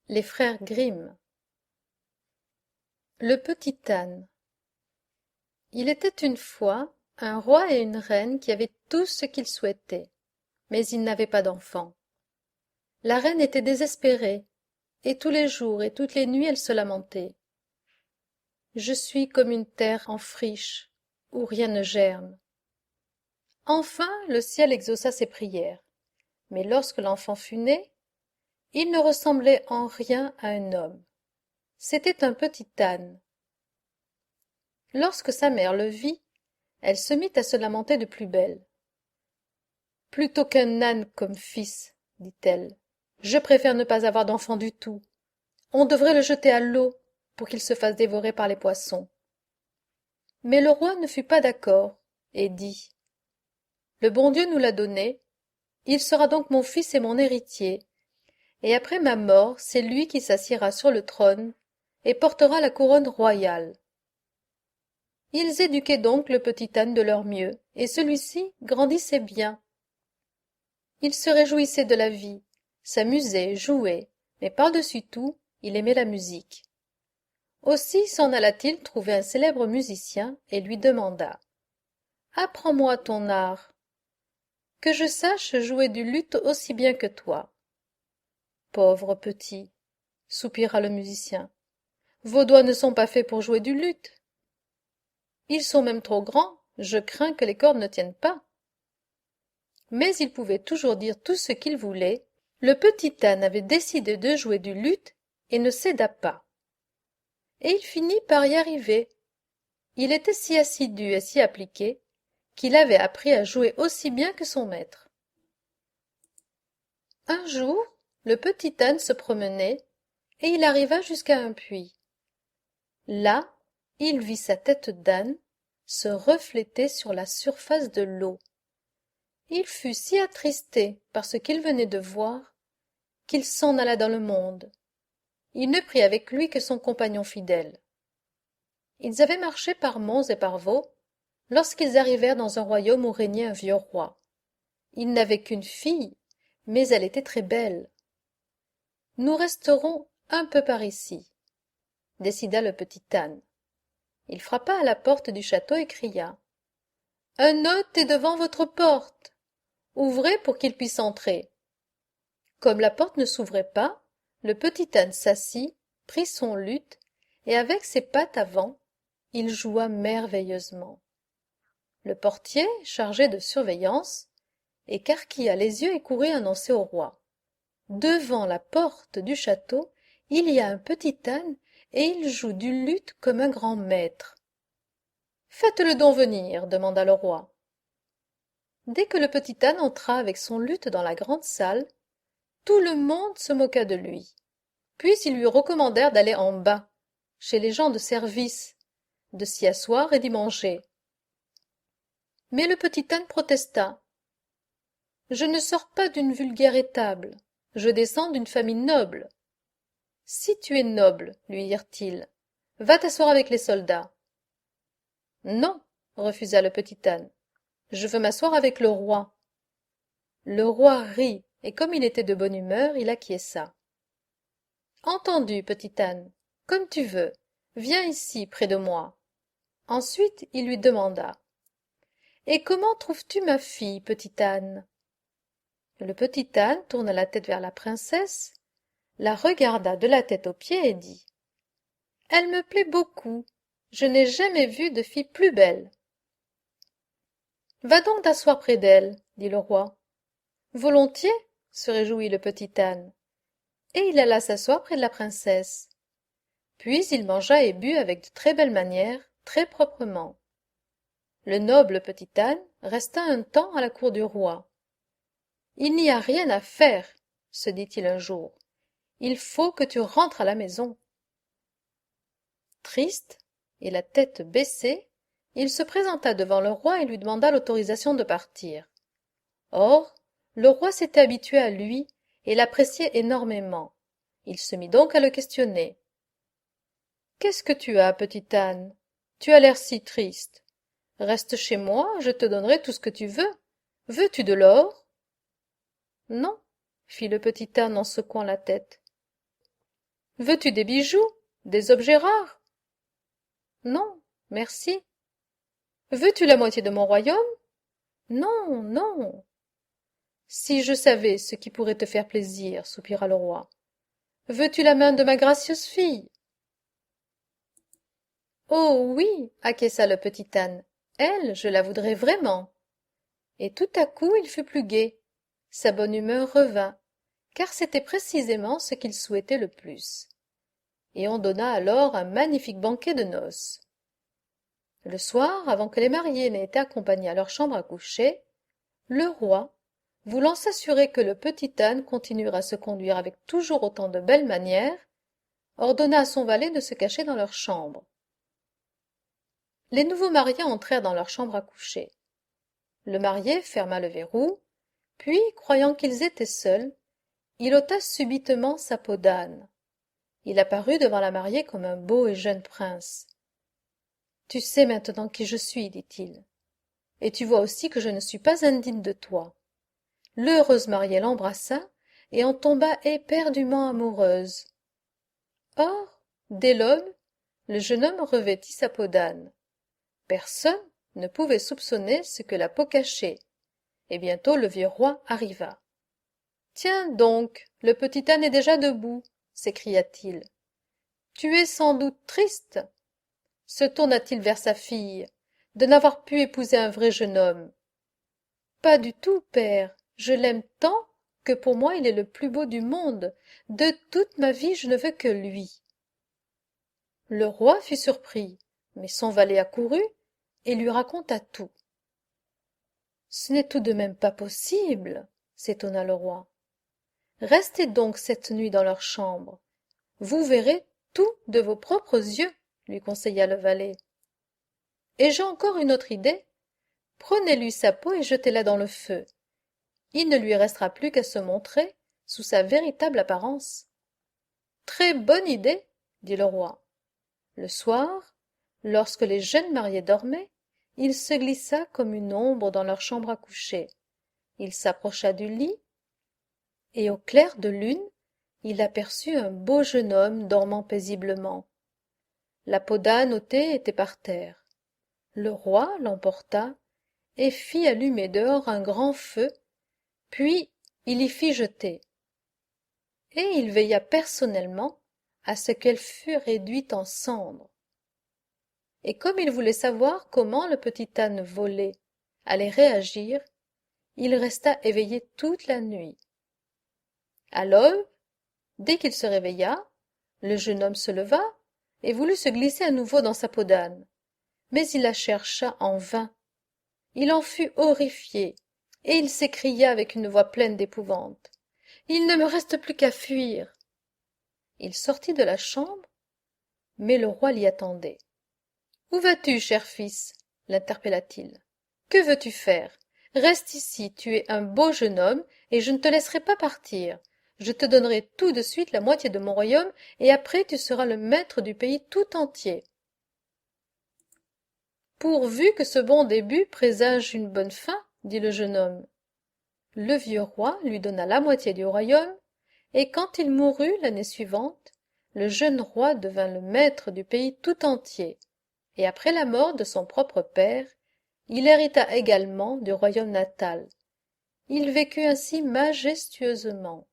Les frères Grimm. Le petit âne. Il était une fois un roi et une reine qui avaient tout ce qu'ils souhaitaient, mais ils n'avaient pas d'enfants. La reine était désespérée, et tous les jours et toutes les nuits elle se lamentait. Je suis comme une terre en friche, où rien ne germe. Enfin le ciel exauça ses prières, mais lorsque l'enfant fut né, il ne ressemblait en rien à un homme. C'était un petit âne. Lorsque sa mère le vit, elle se mit à se lamenter de plus belle. Plutôt qu'un âne comme fils, dit-elle, je préfère ne pas avoir d'enfant du tout. On devrait le jeter à l'eau pour qu'il se fasse dévorer par les poissons. Mais le roi ne fut pas d'accord et dit: Le bon Dieu nous l'a donné, il sera donc mon fils et mon héritier, et après ma mort, c'est lui qui s'assiera sur le trône et portera la couronne royale. Ils éduquaient donc le petit âne de leur mieux, et celui-ci grandissait bien. Il se réjouissait de la vie, s'amusait, jouait, mais par-dessus tout, il aimait la musique. Aussi s'en alla-t-il trouver un célèbre musicien et lui demanda: Apprends-moi ton art, que je sache jouer du luth aussi bien que toi. Pauvre petit, soupira le musicien, vos doigts ne sont pas faits pour jouer du luth. Ils sont même trop grands, je crains que les cordes ne tiennent pas. Mais il pouvait toujours dire tout ce qu'il voulait, le petit âne avait décidé de jouer du luth et ne céda pas. Et il finit par y arriver. Il était si assidu et si appliqué qu'il avait appris à jouer aussi bien que son maître. Un jour, le petit âne se promenait et il arriva jusqu'à un puits. Là, il vit sa tête d'âne se refléter sur la surface de l'eau. Il fut si attristé par ce qu'il venait de voir qu'il s'en alla dans le monde. Il ne prit avec lui que son compagnon fidèle. Ils avaient marché par monts et par vaux lorsqu'ils arrivèrent dans un royaume où régnait un vieux roi. Il n'avait qu'une fille, mais elle était très belle. Nous resterons un peu par ici, décida le petit âne. Il frappa à la porte du château et cria: Un hôte est devant votre porte. Ouvrez pour qu'il puisse entrer. Comme la porte ne s'ouvrait pas, le petit âne s'assit, prit son luth, et avec ses pattes avant, il joua merveilleusement. Le portier, chargé de surveillance, écarquilla les yeux et courut annoncer au roi: Devant la porte du château, il y a un petit âne, et il joue du luth comme un grand maître. Faites-le donc venir, demanda le roi. Dès que le petit âne entra avec son luth dans la grande salle, tout le monde se moqua de lui. Puis ils lui recommandèrent d'aller en bas, chez les gens de service, de s'y asseoir et d'y manger. Mais le petit âne protesta. Je ne sors pas d'une vulgaire étable, je descends d'une famille noble. Si tu es noble, lui dirent-ils, va t'asseoir avec les soldats. Non, refusa le petit âne, je veux m'asseoir avec le roi. Le roi rit, et comme il était de bonne humeur, il acquiesça. Entendu, petit âne, comme tu veux, viens ici, près de moi. Ensuite il lui demanda: Et comment trouves-tu ma fille, petit âne? Le petit âne tourna la tête vers la princesse, la regarda de la tête aux pieds et dit: Elle me plaît beaucoup, je n'ai jamais vu de fille plus belle. Va donc t'asseoir près d'elle, dit le roi. Volontiers, se réjouit le petit âne, et il alla s'asseoir près de la princesse. Puis il mangea et but avec de très belles manières, très proprement. Le noble petit âne resta un temps à la cour du roi. Il n'y a rien à faire, se dit-il un jour. Il faut que tu rentres à la maison. Triste, et la tête baissée, il se présenta devant le roi et lui demanda l'autorisation de partir. Or, le roi s'était habitué à lui et l'appréciait énormément. Il se mit donc à le questionner. Qu'est-ce que tu as, petit âne? Tu as l'air si triste. Reste chez moi, je te donnerai tout ce que tu veux. Veux-tu de l'or? Non, fit le petit âne en secouant la tête. Veux-tu des bijoux, des objets rares? Non, merci. Veux-tu la moitié de mon royaume? Non, non. Si je savais ce qui pourrait te faire plaisir, soupira le roi. Veux-tu la main de ma gracieuse fille? Oh oui, acquiesça le petit âne. Elle, je la voudrais vraiment. Et tout à coup il fut plus gai. Sa bonne humeur revint, car c'était précisément ce qu'il souhaitait le plus. Et on donna alors un magnifique banquet de noces. Le soir, avant que les mariés n'aient été accompagnés à leur chambre à coucher, le roi, voulant s'assurer que le petit âne continuerait à se conduire avec toujours autant de belles manières, ordonna à son valet de se cacher dans leur chambre. Les nouveaux mariés entrèrent dans leur chambre à coucher. Le marié ferma le verrou, puis, croyant qu'ils étaient seuls, il ôta subitement sa peau d'âne. Il apparut devant la mariée comme un beau et jeune prince. « Tu sais maintenant qui je suis, dit-il, et tu vois aussi que je ne suis pas indigne de toi. » L'heureuse mariée l'embrassa et en tomba éperdument amoureuse. Or, dès l'aube, le jeune homme revêtit sa peau d'âne. Personne ne pouvait soupçonner ce que la peau cachait, et bientôt le vieux roi arriva. « Tiens donc, le petit âne est déjà debout, s'écria-t-il. Tu es sans doute triste. Se tourna-t-il vers sa fille, de n'avoir pu épouser un vrai jeune homme. Pas du tout, père, je l'aime tant que pour moi il est le plus beau du monde. De toute ma vie je ne veux que lui. Le roi fut surpris, mais son valet accourut et lui raconta tout. Ce n'est tout de même pas possible, s'étonna le roi. Restez donc cette nuit dans leur chambre. Vous verrez tout de vos propres yeux, lui conseilla le valet. Et j'ai encore une autre idée. Prenez-lui sa peau et jetez-la dans le feu. Il ne lui restera plus qu'à se montrer sous sa véritable apparence. Très bonne idée, dit le roi. Le soir, lorsque les jeunes mariés dormaient, il se glissa comme une ombre dans leur chambre à coucher. Il s'approcha du lit, et au clair de lune, il aperçut un beau jeune homme dormant paisiblement. La peau d'âne ôtée était par terre. Le roi l'emporta et fit allumer dehors un grand feu, puis il y fit jeter. Et il veilla personnellement à ce qu'elle fût réduite en cendres. Et comme il voulait savoir comment le petit âne volé allait réagir, il resta éveillé toute la nuit. À l'aube, dès qu'il se réveilla, le jeune homme se leva et voulut se glisser à nouveau dans sa peau d'âne. Mais il la chercha en vain. Il en fut horrifié, et il s'écria avec une voix pleine d'épouvante. « Il ne me reste plus qu'à fuir !» Il sortit de la chambre, mais le roi l'y attendait. « Où vas-tu, cher fils ?» l'interpella-t-il. « Que veux-tu faire? Reste ici, tu es un beau jeune homme, et je ne te laisserai pas partir. Je te donnerai tout de suite la moitié de mon royaume, et après tu seras le maître du pays tout entier. » Pourvu que ce bon début présage une bonne fin, dit le jeune homme. Le vieux roi lui donna la moitié du royaume, et quand il mourut l'année suivante, le jeune roi devint le maître du pays tout entier, et après la mort de son propre père, il hérita également du royaume natal. Il vécut ainsi majestueusement.